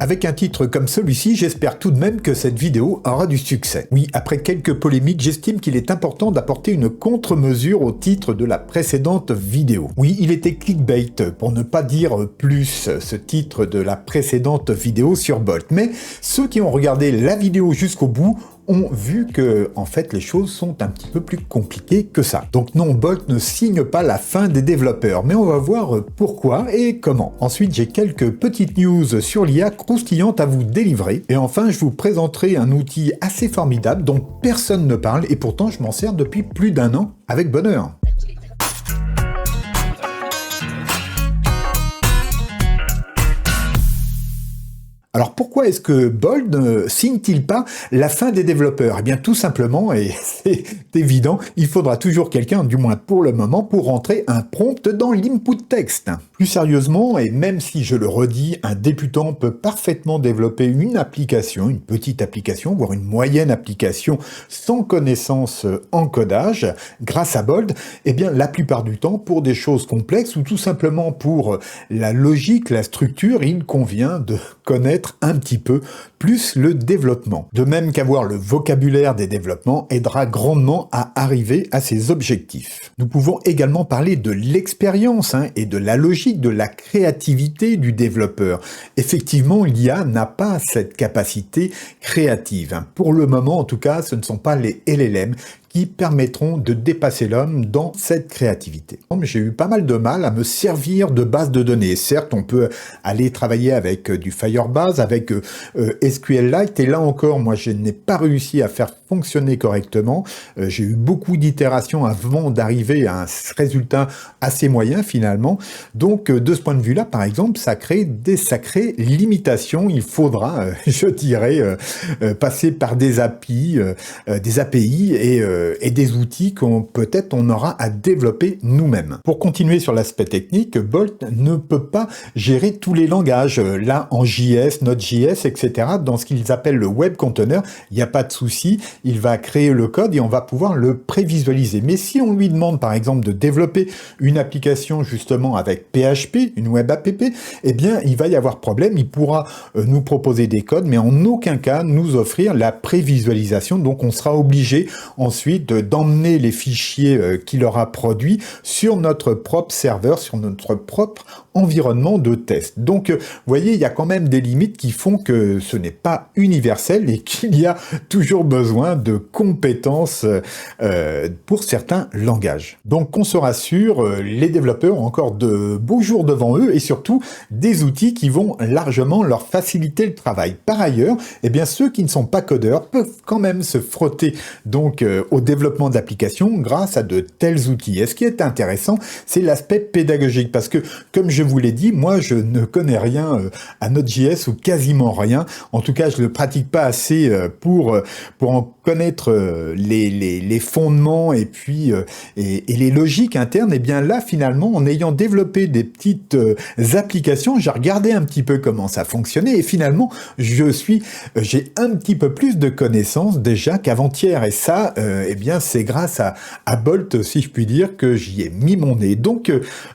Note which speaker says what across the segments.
Speaker 1: Avec un titre comme celui-ci, j'espère tout de même que cette vidéo aura du succès. Oui, après quelques polémiques, j'estime qu'il est important d'apporter une contre-mesure au titre de la précédente vidéo. Oui, il était clickbait, pour ne pas dire plus, ce titre de la précédente vidéo sur Bolt. Mais ceux qui ont regardé la vidéo jusqu'au bout ont vu que, en fait, les choses sont un petit peu plus compliquées que ça. Donc non, Bolt ne signe pas la fin des développeurs, mais on va voir pourquoi et comment. Ensuite, j'ai quelques petites news sur l'IA croustillantes à vous délivrer. Et enfin, je vous présenterai un outil assez formidable dont personne ne parle et pourtant je m'en sers depuis plus d'1 an avec bonheur. Alors pourquoi est-ce que Bolt ne signe-t-il pas la fin des développeurs? Eh bien tout simplement, et c'est évident, il faudra toujours quelqu'un, du moins pour le moment, pour rentrer un prompt dans l'input texte. Plus sérieusement, et même si je le redis, un débutant peut parfaitement développer une application, une petite application, voire une moyenne application sans connaissance en codage, grâce à Bolt, eh bien la plupart du temps, pour des choses complexes ou tout simplement pour la logique, la structure, il convient de connaître un petit peu plus le développement. De même qu'avoir le vocabulaire des développements aidera grandement à arriver à ses objectifs. Nous pouvons également parler de l'expérience et de la logique, de la créativité du développeur. Effectivement, l'IA n'a pas cette capacité créative. Pour le moment, en tout cas, ce ne sont pas les LLM qui permettront de dépasser l'homme dans cette créativité. J'ai eu pas mal de mal à me servir de base de données. Certes, on peut aller travailler avec du Firebase, avec SQLite, et là encore, moi, je n'ai pas réussi à faire fonctionner correctement. J'ai eu beaucoup d'itérations avant d'arriver à un résultat assez moyen, finalement. Donc, de ce point de vue-là, par exemple, ça crée des sacrées limitations. Il faudra, je dirais, passer par des API et des outils qu'on peut-être on aura à développer nous-mêmes. Pour continuer sur l'aspect technique, Bolt ne peut pas gérer tous les langages. Là, en JS, Node.js, etc., dans ce qu'ils appellent le web container, il n'y a pas de souci, il va créer le code et on va pouvoir le prévisualiser. Mais si on lui demande, par exemple, de développer une application justement avec PHP, une web app, eh bien, il va y avoir problème. Il pourra nous proposer des codes, mais en aucun cas nous offrir la prévisualisation. Donc, on sera obligé ensuite d'emmener les fichiers qu'il aura produits sur notre propre serveur, sur notre propre environnement de test. Donc, vous voyez, il y a quand même des limites qui font que ce n'est pas universel et qu'il y a toujours besoin de compétences pour certains langages. Donc, qu'on se rassure, les développeurs ont encore de beaux jours devant eux et surtout des outils qui vont largement leur faciliter le travail. Par ailleurs, eh bien, ceux qui ne sont pas codeurs peuvent quand même se frotter donc au développement d'applications grâce à de tels outils. Et ce qui est intéressant, c'est l'aspect pédagogique parce que, comme je vous l'ai dit, moi, je ne connais rien à Node.js ou quasiment rien. En tout cas, je ne le pratique pas assez pour en connaître les fondements et puis et les logiques internes. Et bien là, finalement, en ayant développé des petites applications, j'ai regardé un petit peu comment ça fonctionnait et finalement, j'ai un petit peu plus de connaissances déjà qu'avant-hier. Et ça, eh bien, c'est grâce à Bolt, si je puis dire, que j'y ai mis mon nez. Donc,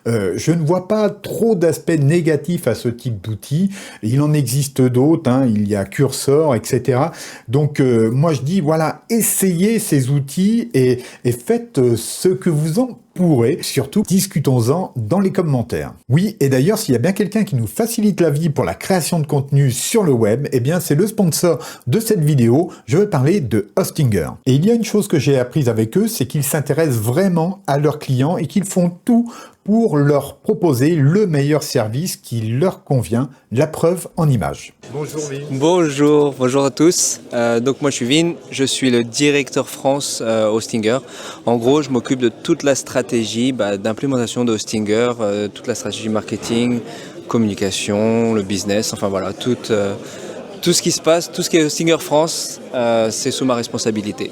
Speaker 1: je ne vois pas trop d'aspects négatifs à ce type d'outils. Il en existe d'autres, il y a Cursor, etc. Donc, moi, je dis, voilà, essayez ces outils et faites ce que vous en pourrez. Surtout, discutons-en dans les commentaires. Oui, et d'ailleurs, s'il y a bien quelqu'un qui nous facilite la vie pour la création de contenu sur le web, eh bien, c'est le sponsor de cette vidéo. Je veux parler de Hostinger. Et il y a une chose que j'ai apprise avec eux, c'est qu'ils s'intéressent vraiment à leurs clients et qu'ils font tout pour leur proposer le meilleur service qui leur convient, la preuve en images. Bonjour Vin.
Speaker 2: Bonjour à tous. Donc moi je suis Vin, je suis le directeur France Hostinger. En gros, je m'occupe de toute la stratégie d'implémentation de Hostinger, toute la stratégie marketing, communication, le business, enfin voilà, tout ce qui se passe, tout ce qui est Hostinger France, c'est sous ma responsabilité.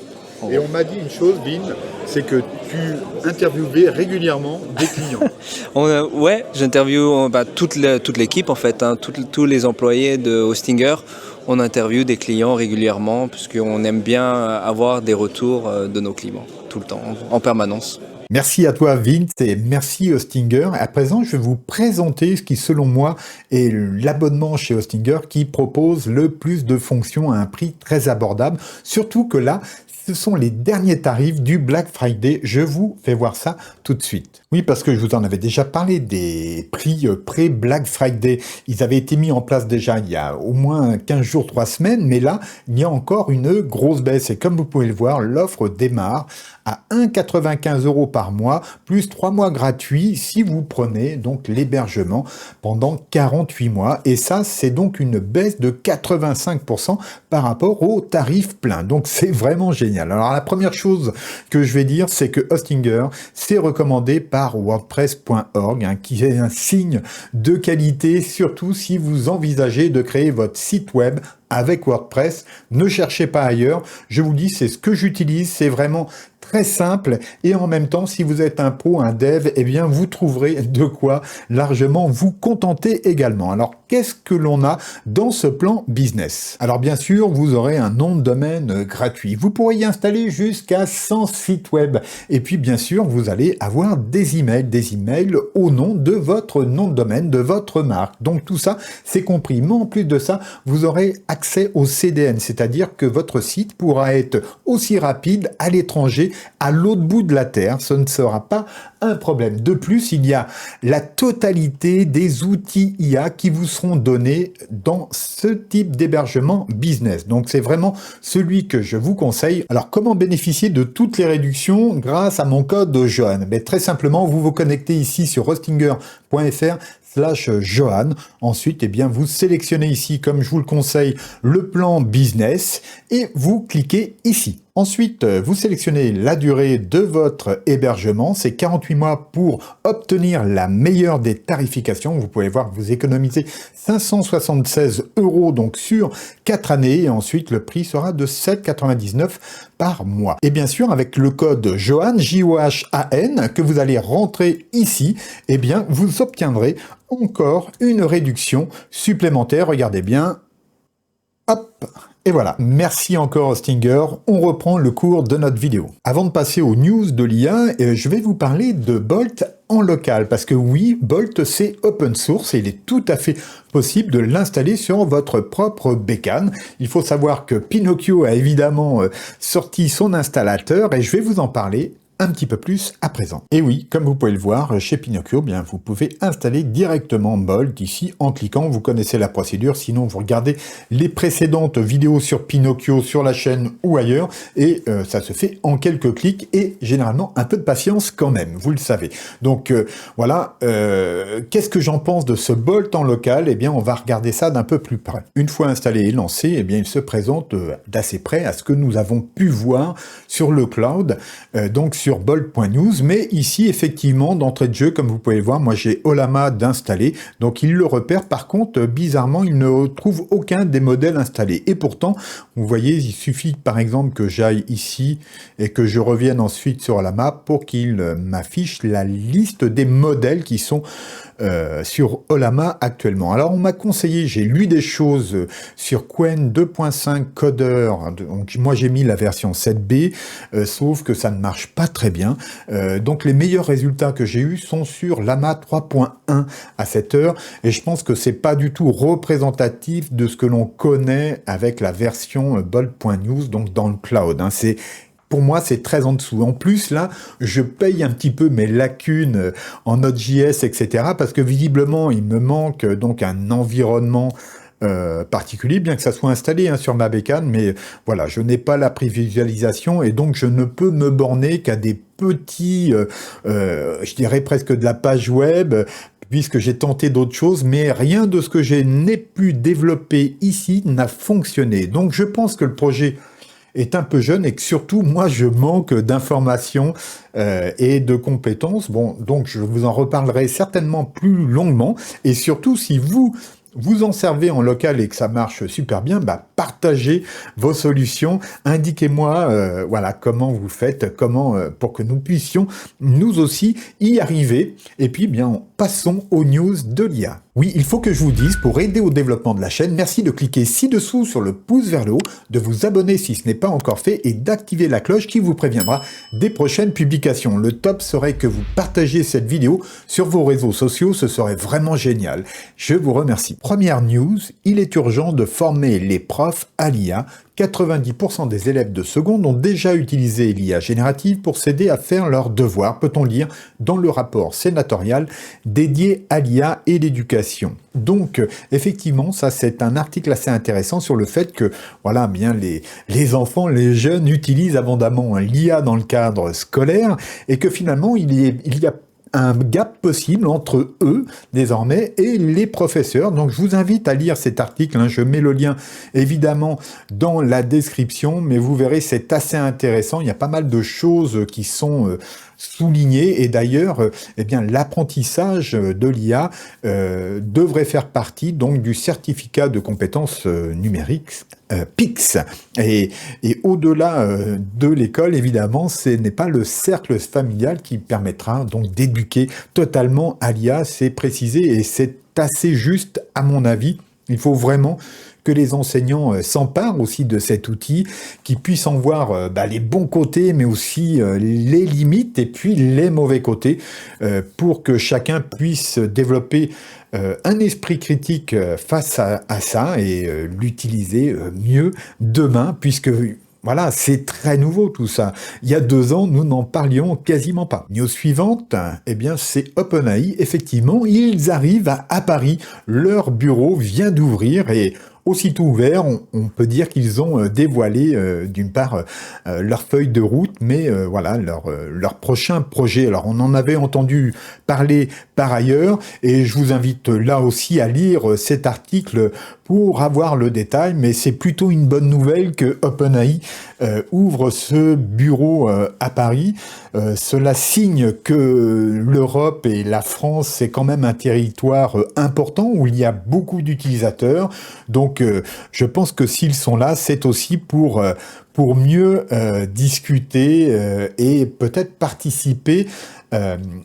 Speaker 1: Et on m'a dit une chose, Vin, c'est que tu interviewais régulièrement des clients.
Speaker 2: Ouais, j'interviewe toute l'équipe en fait, tous les employés de Hostinger. On interviewe des clients régulièrement puisqu'on aime bien avoir des retours de nos clients tout le temps, en permanence.
Speaker 1: Merci à toi Vince et merci Hostinger. À présent, je vais vous présenter ce qui selon moi est l'abonnement chez Hostinger qui propose le plus de fonctions à un prix très abordable. Surtout que là, ce sont les derniers tarifs du Black Friday. Je vous fais voir ça tout de suite. Oui, parce que je vous en avais déjà parlé des prix pré-Black Friday. Ils avaient été mis en place déjà il y a au moins 15 jours, 3 semaines, mais là, il y a encore une grosse baisse. Et comme vous pouvez le voir, l'offre démarre à 1,95 € par mois, plus 3 mois gratuits si vous prenez donc l'hébergement pendant 48 mois. Et ça, c'est donc une baisse de 85% par rapport au tarif plein. Donc, c'est vraiment génial. Alors, la première chose que je vais dire, c'est que Hostinger, c'est recommandé par WordPress.org, qui est un signe de qualité, surtout si vous envisagez de créer votre site web avec WordPress. Ne cherchez pas ailleurs. Je vous dis, c'est ce que j'utilise. C'est vraiment très simple et en même temps, si vous êtes un pro, un dev, eh bien, vous trouverez de quoi largement vous contenter également. Alors, qu'est-ce que l'on a dans ce plan business? Alors, bien sûr, vous aurez un nom de domaine gratuit. Vous pourrez y installer jusqu'à 100 sites web. Et puis, bien sûr, vous allez avoir des emails au nom de votre nom de domaine, de votre marque. Donc, tout ça, c'est compris. Mais en plus de ça, vous aurez accès au CDN, c'est-à-dire que votre site pourra être aussi rapide à l'étranger, à l'autre bout de la Terre. Ce ne sera pas un problème. De plus, il y a la totalité des outils IA qui vous seront donnés dans ce type d'hébergement business. Donc, c'est vraiment celui que je vous conseille. Alors, comment bénéficier de toutes les réductions grâce à mon code Johan? Très simplement, vous vous connectez ici sur hostinger.fr/Johan. Ensuite, vous sélectionnez ici, comme je vous le conseille, le plan business et vous cliquez ici. Ensuite, vous sélectionnez la durée de votre hébergement, c'est 48 mois pour obtenir la meilleure des tarifications. Vous pouvez voir que vous économisez 576 € donc sur 4 années et ensuite le prix sera de 7,99 € par mois. Et bien sûr, avec le code Johan, J-O-H-A-N, que vous allez rentrer ici, vous obtiendrez encore une réduction supplémentaire. Regardez bien. Hop! Et voilà, merci encore Hostinger, on reprend le cours de notre vidéo. Avant de passer aux news de l'IA, je vais vous parler de Bolt en local, parce que oui, Bolt c'est open source et il est tout à fait possible de l'installer sur votre propre bécane. Il faut savoir que Pinocchio a évidemment sorti son installateur et je vais vous en parler un petit peu plus à présent. Et oui, comme vous pouvez le voir, chez Pinocchio, vous pouvez installer directement Bolt ici en cliquant. Vous connaissez la procédure, sinon vous regardez les précédentes vidéos sur Pinocchio sur la chaîne ou ailleurs et ça se fait en quelques clics et généralement un peu de patience quand même, vous le savez. Donc voilà, qu'est-ce que j'en pense de ce Bolt en local? On va regarder ça d'un peu plus près. Une fois installé et lancé, il se présente d'assez près à ce que nous avons pu voir sur le cloud, donc sur Bolt.news, mais ici effectivement d'entrée de jeu, comme vous pouvez le voir, moi j'ai Ollama d'installer, donc il le repère. Par contre, bizarrement, il ne trouve aucun des modèles installés. Et pourtant, vous voyez, il suffit par exemple que j'aille ici et que je revienne ensuite sur Ollama pour qu'il m'affiche la liste des modèles qui sont sur Ollama actuellement. Alors on m'a conseillé, j'ai lu des choses sur Qwen 2.5 Coder, donc moi j'ai mis la version 7B, sauf que ça ne marche pas très bien. Donc les meilleurs résultats que j'ai eus sont sur Llama 3.1 à cette heure, et je pense que c'est pas du tout représentatif de ce que l'on connaît avec la version Bolt.news, donc dans le cloud. Pour moi, c'est très en dessous. En plus, là, je paye un petit peu mes lacunes en Node.js, etc. parce que visiblement, il me manque donc un environnement particulier, bien que ça soit installé sur ma bécane, mais voilà, je n'ai pas la prévisualisation et donc je ne peux me borner qu'à des petits, je dirais presque de la page web, puisque j'ai tenté d'autres choses, mais rien de ce que je n'ai pu développer ici n'a fonctionné. Donc je pense que le projet est un peu jeune et que surtout, moi, je manque d'informations et de compétences. Bon, donc je vous en reparlerai certainement plus longuement. Et surtout, si vous en servez en local et que ça marche super bien, partagez vos solutions, indiquez-moi voilà comment vous faites, comment pour que nous puissions nous aussi y arriver. Et puis bien passons aux news de l'IA. Oui, il faut que je vous dise, pour aider au développement de la chaîne, merci de cliquer ci-dessous sur le pouce vers le haut, de vous abonner si ce n'est pas encore fait et d'activer la cloche qui vous préviendra des prochaines publications. Le top serait que vous partagiez cette vidéo sur vos réseaux sociaux, ce serait vraiment génial. Je vous remercie. Première news, il est urgent de former les profs à l'IA. 90% des élèves de seconde ont déjà utilisé l'IA générative pour s'aider à faire leurs devoirs, peut-on lire dans le rapport sénatorial dédié à l'IA et l'éducation. Donc, effectivement, ça c'est un article assez intéressant sur le fait que, voilà, bien les enfants, les jeunes utilisent abondamment l'IA dans le cadre scolaire et que finalement, il y a un gap possible entre eux, désormais, et les professeurs. Donc, je vous invite à lire cet article. Hein. Je mets le lien, évidemment, dans la description, mais vous verrez, c'est assez intéressant. Il y a pas mal de choses qui sont soulignées. Et d'ailleurs, eh bien, l'apprentissage de l'IA devrait faire partie, donc, du certificat de compétences numériques PICS. Et au-delà de l'école, évidemment, ce n'est pas le cercle familial qui permettra donc d'éduquer totalement à l'IA, c'est précisé et c'est assez juste à mon avis. Il faut vraiment que les enseignants s'emparent aussi de cet outil, qu'ils puissent en voir les bons côtés, mais aussi les limites et puis les mauvais côtés, pour que chacun puisse développer un esprit critique face à ça et l'utiliser mieux demain, puisque voilà, c'est très nouveau tout ça. Il y a 2 ans, nous n'en parlions quasiment pas. News suivante, eh bien c'est OpenAI. Effectivement, ils arrivent à Paris. Leur bureau vient d'ouvrir et aussitôt ouvert, on peut dire qu'ils ont dévoilé d'une part leur feuille de route, mais voilà leur prochain projet. Alors on en avait entendu parler par ailleurs, et je vous invite là aussi à lire cet article pour avoir le détail, mais c'est plutôt une bonne nouvelle que OpenAI ouvre ce bureau à Paris. Cela signe que l'Europe et la France, c'est quand même un territoire important où il y a beaucoup d'utilisateurs. Donc, je pense que s'ils sont là, c'est aussi pour mieux discuter et peut-être participer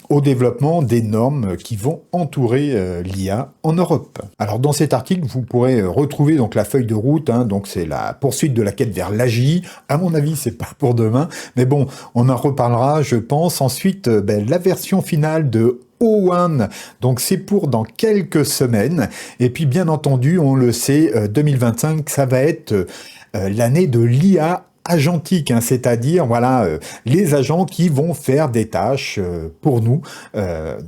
Speaker 1: au développement des normes qui vont entourer l'IA en Europe. Alors dans cet article, vous pourrez retrouver donc la feuille de route, hein, donc c'est la poursuite de la quête vers l'AGI. À mon avis, c'est pas pour demain, mais bon, on en reparlera, je pense. Ensuite, la version finale de O1, donc c'est pour dans quelques semaines. Et puis bien entendu, on le sait, 2025, ça va être l'année de l'IA agentique, hein, c'est-à-dire voilà les agents qui vont faire des tâches pour nous.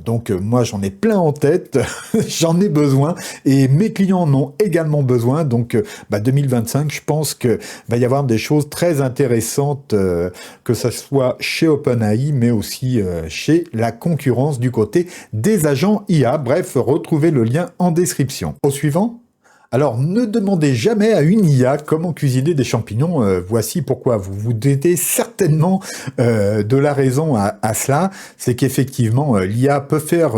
Speaker 1: Donc moi j'en ai plein en tête, j'en ai besoin et mes clients en ont également besoin. Donc 2025, je pense que va y avoir des choses très intéressantes, que ce soit chez OpenAI, mais aussi chez la concurrence du côté des agents IA. Bref, retrouvez le lien en description. Au suivant. Alors, ne demandez jamais à une IA comment cuisiner des champignons. Voici pourquoi. Vous vous doutez certainement de la raison à cela. C'est qu'effectivement, l'IA peut faire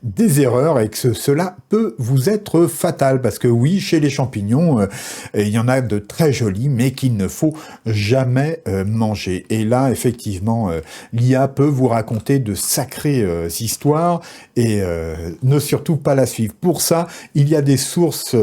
Speaker 1: des erreurs et que cela peut vous être fatal. Parce que oui, chez les champignons, il y en a de très jolis, mais qu'il ne faut jamais manger. Et là, effectivement, l'IA peut vous raconter de sacrées histoires et ne surtout pas la suivre. Pour ça, il y a des sources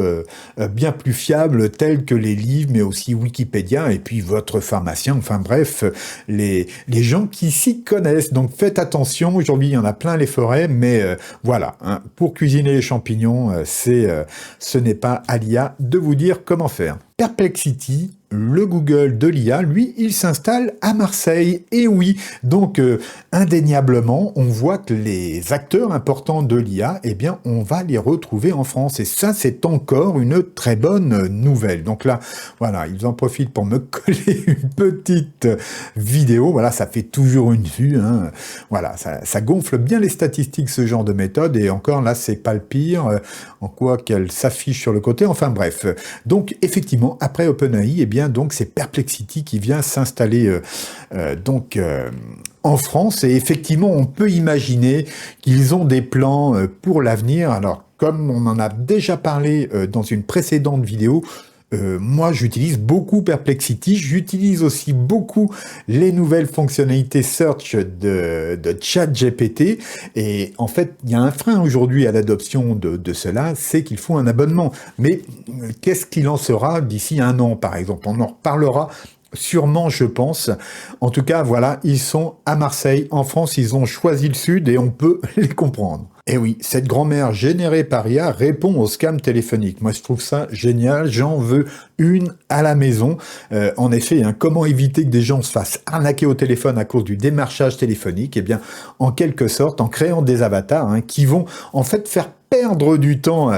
Speaker 1: bien plus fiables telles que les livres, mais aussi Wikipédia et puis votre pharmacien. Enfin bref, les gens qui s'y connaissent. Donc faites attention. Aujourd'hui, il y en a plein les forêts, mais voilà. Hein, pour cuisiner les champignons, ce n'est pas à l'IA de vous dire comment faire. Perplexity, le Google de l'IA, lui, il s'installe à Marseille. Et oui, donc indéniablement, on voit que les acteurs importants de l'IA, eh bien, on va les retrouver en France. Et ça, c'est encore une très bonne nouvelle. Donc là, voilà, ils en profitent pour me coller une petite vidéo. Voilà, ça fait toujours une vue. Hein. Voilà, ça gonfle bien les statistiques, ce genre de méthode. Et encore, là, c'est pas le pire, en quoi qu'elle s'affiche sur le côté. Enfin bref. Donc, effectivement, après OpenAI, eh bien, donc c'est Perplexity qui vient s'installer en France. Et effectivement, on peut imaginer qu'ils ont des plans pour l'avenir. Alors, comme on en a déjà parlé dans une précédente vidéo, moi, j'utilise beaucoup Perplexity, j'utilise aussi beaucoup les nouvelles fonctionnalités search de ChatGPT, et en fait, il y a un frein aujourd'hui à l'adoption de cela, c'est qu'il faut un abonnement. Mais qu'est-ce qu'il en sera d'ici un an, par exemple? On en reparlera sûrement, je pense. En tout cas, voilà, ils sont à Marseille. En France, ils ont choisi le Sud et on peut les comprendre. Et oui, cette grand-mère générée par IA répond aux scams téléphoniques. Moi, je trouve ça génial. J'en veux une à la maison. En effet, hein, comment éviter que des gens se fassent arnaquer au téléphone à cause du démarchage téléphonique? Eh bien, en quelque sorte, en créant des avatars hein, qui vont en fait faire perdre du temps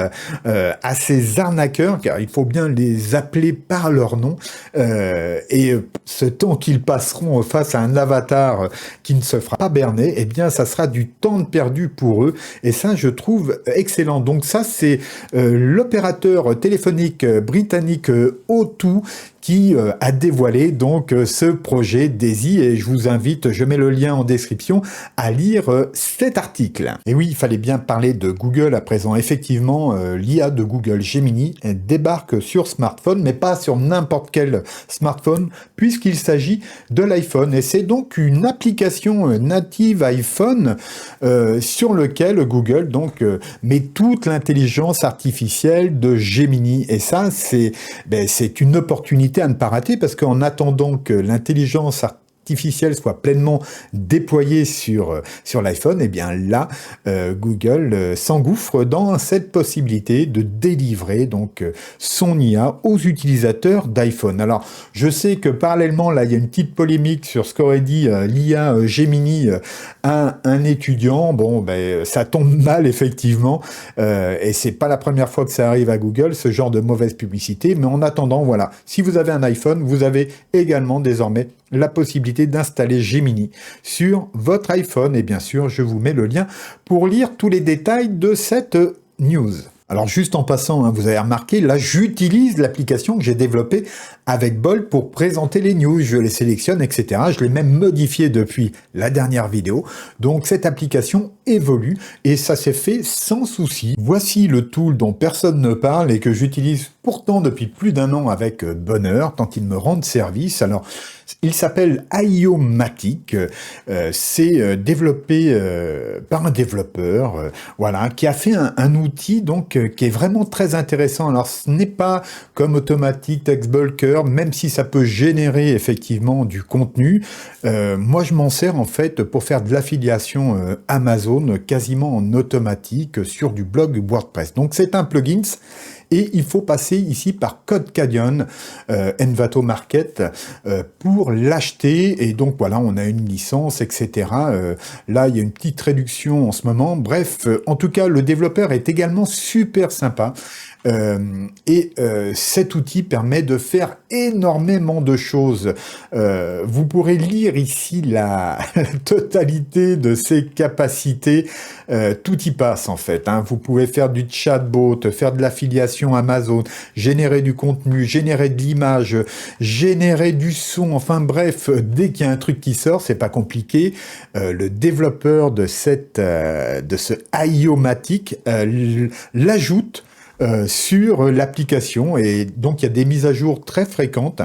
Speaker 1: à ces arnaqueurs, car il faut bien les appeler par leur nom, et ce temps qu'ils passeront face à un avatar qui ne se fera pas berner, eh bien ça sera du temps de perdu pour eux, et ça je trouve excellent. Donc ça c'est l'opérateur téléphonique britannique O2 qui a dévoilé donc ce projet DAISY, et je vous invite, je mets le lien en description, à lire cet article. Et oui, il fallait bien parler de Google à présent. Effectivement, l'IA de Google Gemini débarque sur smartphone, mais pas sur n'importe quel smartphone, puisqu'il s'agit de l'iPhone. Et c'est donc une application native iPhone sur lequel Google donc met toute l'intelligence artificielle de Gemini. Et ça, c'est une opportunité à ne pas rater, parce qu'en attendant que l'intelligence artificielle soit pleinement déployée sur l'iPhone, et bien là, Google s'engouffre dans cette possibilité de délivrer donc son IA aux utilisateurs d'iPhone. Alors, je sais que parallèlement, là, il y a une petite polémique sur ce qu'aurait dit l'IA Gemini à un étudiant. Bon, ça tombe mal, effectivement, et c'est pas la première fois que ça arrive à Google, ce genre de mauvaise publicité, mais en attendant, voilà, si vous avez un iPhone, vous avez également désormais la possibilité d'installer Gemini sur votre iPhone. Et bien sûr, je vous mets le lien pour lire tous les détails de cette news. Alors juste en passant, hein, vous avez remarqué, là j'utilise l'application que j'ai développée avec Bolt pour présenter les news, je les sélectionne, etc. Je l'ai même modifié depuis la dernière vidéo. Donc cette application évolue et ça s'est fait sans souci. Voici le tool dont personne ne parle et que j'utilise pourtant depuis plus d'un an avec bonheur, tant il me rend service. Alors, il s'appelle Iomatic, c'est développé par un développeur, voilà, qui a fait un outil donc qui est vraiment très intéressant. Alors, ce n'est pas comme Automatic Text Bulker, même si ça peut générer effectivement du contenu. Moi, je m'en sers en fait pour faire de l'affiliation Amazon quasiment en automatique sur du blog WordPress. Donc, c'est un plugin. Et il faut passer ici par Codecadyon, Envato Market, pour l'acheter. Et donc voilà, on a une licence, etc. Là, il y a une petite réduction en ce moment. Bref, en tout cas, le développeur est également super sympa. Cet outil permet de faire énormément de choses. Vous pourrez lire ici la totalité de ses capacités. Tout y passe en fait, hein. Vous pouvez faire du chatbot, faire de l'affiliation Amazon, générer du contenu, générer de l'image, générer du son. Enfin bref, dès qu'il y a un truc qui sort, c'est pas compliqué. Le développeur de ce Iomatic l'ajoute sur l'application, et donc il y a des mises à jour très fréquentes.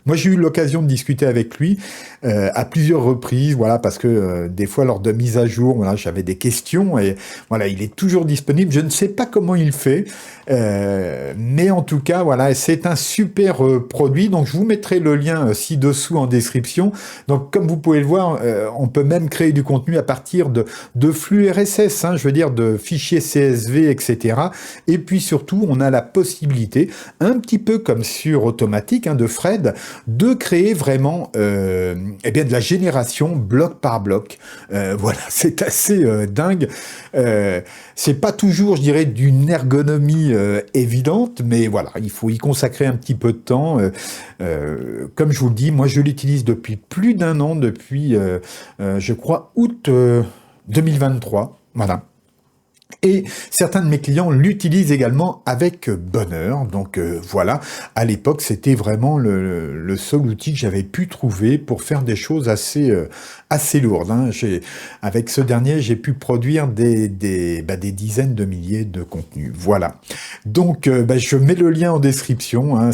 Speaker 1: Moi, j'ai eu l'occasion de discuter avec lui à plusieurs reprises, voilà, parce que des fois, lors de mise à jour, voilà, j'avais des questions, et voilà, il est toujours disponible. Je ne sais pas comment il fait, mais en tout cas, voilà, c'est un super produit. Donc, je vous mettrai le lien ci-dessous en description. Donc, comme vous pouvez le voir, on peut même créer du contenu à partir de flux RSS, hein, je veux dire de fichiers CSV, etc. Et puis surtout, on a la possibilité, un petit peu comme sur Automatic, hein, de Fred, de créer vraiment de la génération bloc par bloc. Voilà, c'est assez dingue. C'est pas toujours, je dirais, d'une ergonomie évidente, mais voilà, il faut y consacrer un petit peu de temps. Comme je vous le dis, moi je l'utilise depuis plus d'un an, depuis je crois août 2023. Voilà. Et certains de mes clients l'utilisent également avec bonheur. Donc voilà, à l'époque, c'était vraiment le seul outil que j'avais pu trouver pour faire des choses assez lourdes. Hein. Avec ce dernier, j'ai pu produire des dizaines de milliers de contenus. Voilà. Donc je mets le lien en description. Hein.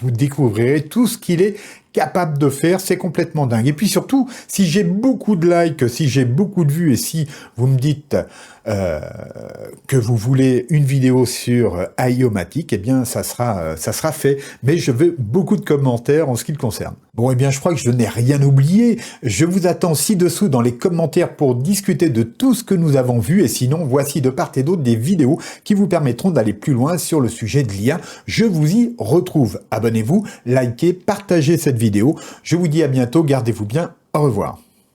Speaker 1: Vous découvrirez tout ce qu'il est capable de faire, c'est complètement dingue. Et puis surtout, si j'ai beaucoup de likes, si j'ai beaucoup de vues, et si vous me dites que vous voulez une vidéo sur Iomatic, eh bien ça sera fait. Mais je veux beaucoup de commentaires en ce qui le concerne. Bon, eh bien je crois que je n'ai rien oublié. Je vous attends ci-dessous dans les commentaires pour discuter de tout ce que nous avons vu. Et sinon, voici de part et d'autre des vidéos qui vous permettront d'aller plus loin sur le sujet de l'IA. Je vous y retrouve. Abonnez-vous, likez, partagez cette vidéo. Je vous dis à bientôt, gardez-vous bien, au revoir.